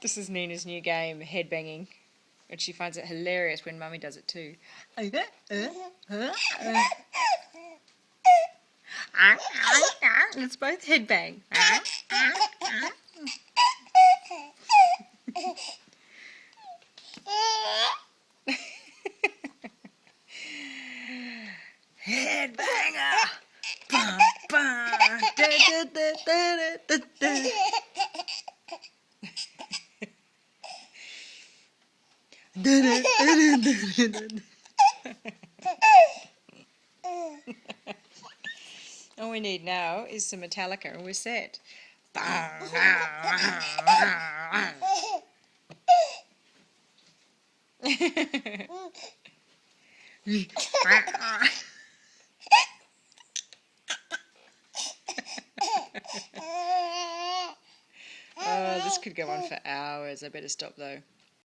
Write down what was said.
This is Nina's new game, headbanging. And she finds it hilarious when Mummy does it too. Let's both headbang. Headbanger! Bum, bum. Da, da, da, da, da, da. All we need now is some Metallica and we're set. Oh, this could go on for hours. I better stop though.